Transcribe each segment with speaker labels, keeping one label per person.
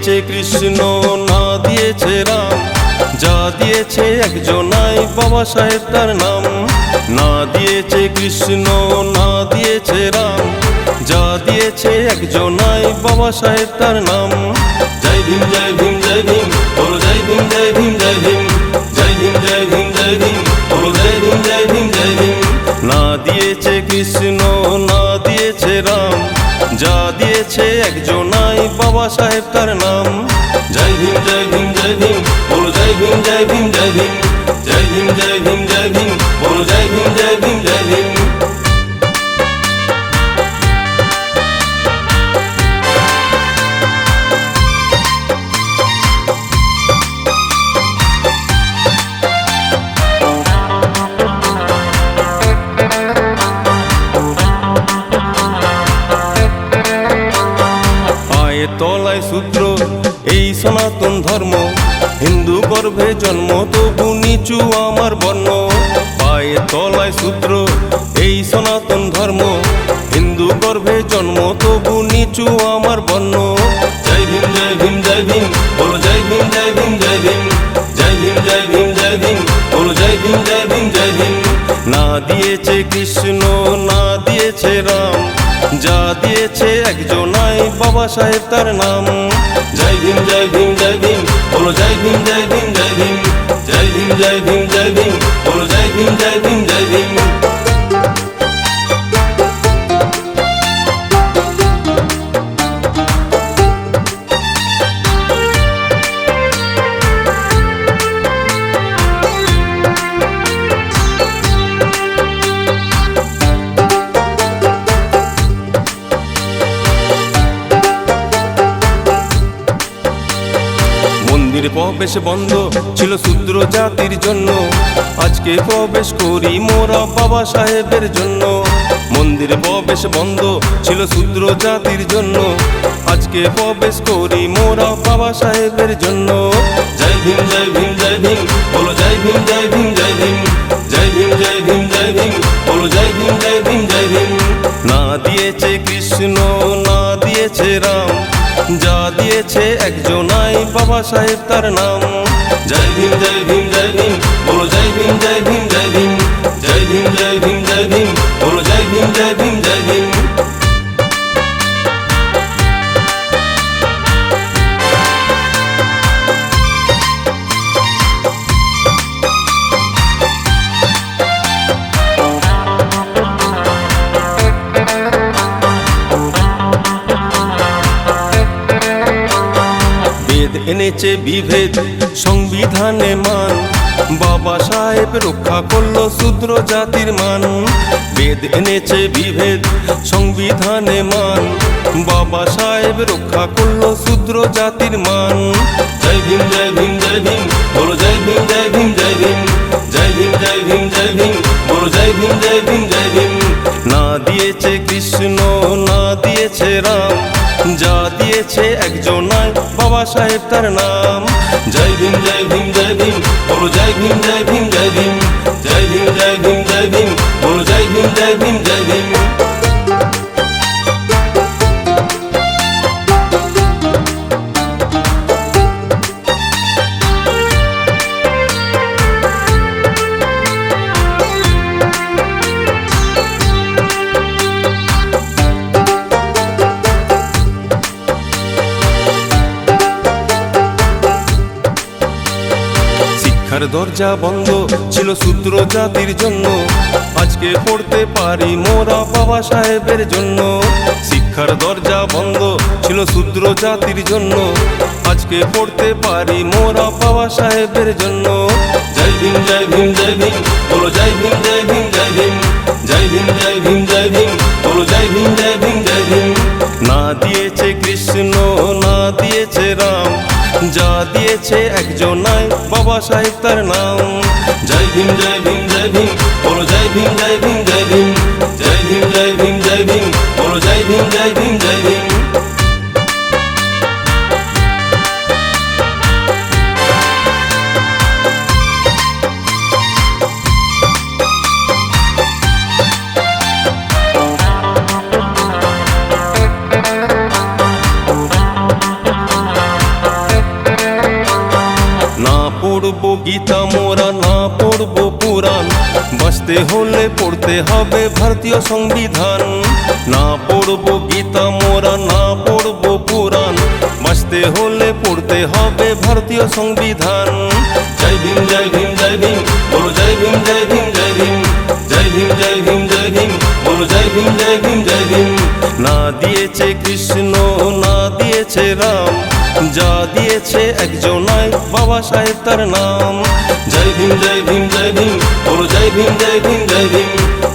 Speaker 1: দিয়েছে কৃষ্ণ না দিয়েছে রাম, যা দিয়েছে একজনাই বাবা সাহেব তার নাম। না দিয়েছে কৃষ্ণ না দিয়েছে রাম, যা দিয়েছে একজনাই বাবা সাহেব তার নাম। জয় ভীম জয় ভীম জয় ভীম, বলো জয় ভীম জয় ভীম জয় ভীম, জয় ভীম জয় ভীম জয় ভীম, বলো জয় ভীম জয় ভীম জয় ভীম। না দিয়েছে কৃষ্ণ না দিয়েছে রাম, যা দিয়েছে একজনাই বাবা সাহেব তার নাম। জয় ভীম জয় ভীম জয় ভীম, বলো জয় ভীম জয় ভীম জয় ভীম, জয় ভীম জয় ভীম জয় ভীম, বলো জয় ভীম জয় ভীম জয় ভীম। তলায় সূত্র এই সনাতন ধর্ম, হিন্দু গর্ভে জন্ম তবু নিচু আমার বর্ণ। পায়ে তলায় সূত্র এই সনাতন ধর্ম, হিন্দু গর্ভে জন্ম তবু নিচু আমার বর্ণ। জয় ভীম জয় ভীম জয় ভীম, বলো জয় ভীম জয় ভীম জয় ভীম, জয় ভীম জয় ভীম জয় ভীম, বলো জয় ভীম জয় ভীম জয় ভীম। না দিয়েছে কৃষ্ণ না দিয়েছে রাম, যা দিয়েছে একজনাই বাবা সাহেব তার নাম। জয় ভীম জয় ভীম জয় ভীম, বলো জয় ভীম জয় ভীম জয় ভীম, জয় ভীম জয় ভীম জয় ভীম, বলো জয় ভীম জয় ভীম জয় ভীম। মন্দিরে প্রবেশ বন্ধ ছিল শূদ্র জাতির জন্য, আজকে প্রবেশ করি মোরা বাবা সাহেবের জন্য। মন্দিরে প্রবেশ বন্ধ ছিল শূদ্র জাতির জন্য, আজকে প্রবেশ করি মোরা বাবা সাহেবের জন্য। জয় ভীম জয় ভীম জয় ভীম, বলো জয় ভীম জয় ভীম জয় ভীম, জয় ভীম জয় ভীম জয় ভীম, বলো জয় ভীম জয় ভীম জয় ভীম। না দিয়েছে কৃষ্ণ না দিয়েছে রাম, যা দিয়েছে একজনাই বাবা সাহেব তার নাম। জয় ভীম জয় ভীম জয় ভীম, বলো জয় ভীম জয় ভীম জয় ভীম, জয় ভীম জয় ভীম জয় ভীম, বলো জয় ভীম জয় ভীম জয় ভীম। এনেছে বিভেদ সংবিধানে মান, বাবা সাহেব রক্ষা করলো শূদ্র জাতির মান। বেদ এনেছে বিভেদ সংবিধানে মান, বাবা সাহেব রক্ষা করলো শূদ্র জাতির মান। জয় ভীম জয় ভীম জয় ভীম, বলো জয় ভীম জয় ভীম জয় ভীম, জয় ভীম জয় ভীম জয় ভীম, বলো জয় ভীম জয় ভীম জয় ভীম। না দিয়েছে কৃষ্ণ না দিয়েছে রাম, যা দিয়েছে একজনাই বাবা সাহেব তার নাম। জয় ভীম জয় ভীম জয় ভীম, বলো জয় ভীম জয় ভীম জয় ভীম, জয় ভীম জয় ভীম জয় ভীম, বলো জয় ভীম জয় ভীম জয় ভীম। শিক্ষার দরজা বন্ধ ছিল শূদ্র জাতির জন্য, আজকে পড়তে পারি মোরা বাবা সাহেবের জন্য। শিক্ষার দরজা বন্ধ ছিল শূদ্র জাতির জন্য, আজকে পড়তে পারি মোরা বাবা সাহেবের জন্য। জয় ভীম জয় ভীম জয় ভীম, বলো জয় ভীম জয় ভীম জয় ভীম, জয় ভীম জয় ভীম জয় ভীম, বলো জয় ভীম জয় ভীম জয় ভীম। না দিয়েছে কৃষ্ণ না দিয়েছে রাম, যা দিয়েছে একজনাই বাবা সাহেব তার নাম। জয় ভীম জয় ভীম জয় ভীম, বলো জয় ভীম জয় ভীম জয় ভীম, জয় ভীম জয় ভীম জয় ভীম, বলো জয় ভীম জয় ভীম জয় ভীম। বাঁচতে হলে পড়তে হবে ভারতীয় সংবিধান। না পড়বো গীতা মোরা, না পড়বো পুরাণ, বাঁচতে হলে পড়তে হবে ভারতীয় সংবিধান। জয় ভীম জয় ভীম জয় ভীম, বলো জয় ভীম জয় ভীম জয় ভীম, জয় ভীম জয় ভীম জয় ভীম, বলো জয় ভীম জয় ভীম জয় ভীম। না দিয়েছে কৃষ্ণ, না দিয়েছে রাম, যা দিয়েছে একজনাই বাবা সাহেব তার নাম। জয় ভীম জয় ভীম জয় ভীম, বলো জয় ভীম জয় ভীম জয় ভীম,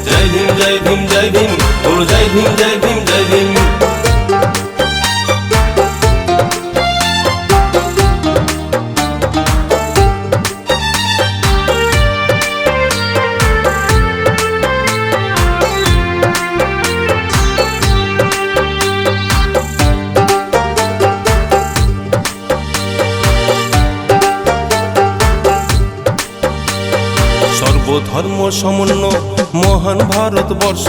Speaker 1: জয় ভীম জয় ভীম জয় ভীম, বলো জয় ভীম জয় ভীম জয় ভীম। সর্বধর্ম সমন্বয় মহান ভারতবর্ষ,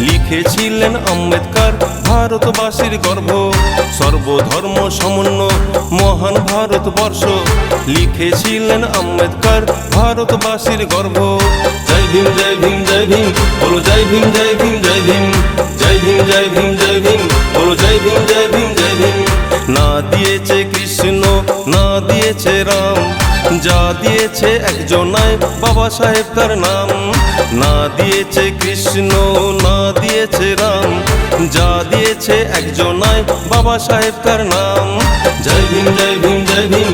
Speaker 1: লিখেছিলেন আম্বেদকর ভারতবাসীর গর্ব। সর্বধর্ম সমন্বয় মহান ভারতবর্ষ, লিখেছিলেন আম্বেদকর ভারতবাসীর গর্ব। জয় ভীম জয় ভীম জয় ভীম, বলো জয় ভীম জয় ভীম জয় ভীম, জয় ভীম জয় ভীম জয় ভীম, বলো জয় ভীম জয় ভীম জয় ভীম। না দিয়েছে কৃষ্ণ, না দিয়েছে রাম, যা দিয়েছে একজনাই বাবা সাহেব তার নাম। না দিয়েছে কৃষ্ণ, না দিয়েছে রাম, যা দিয়েছে একজনাই বাবা সাহেব তার নাম। জয় ভীম জয় ভীম জয় ভীম,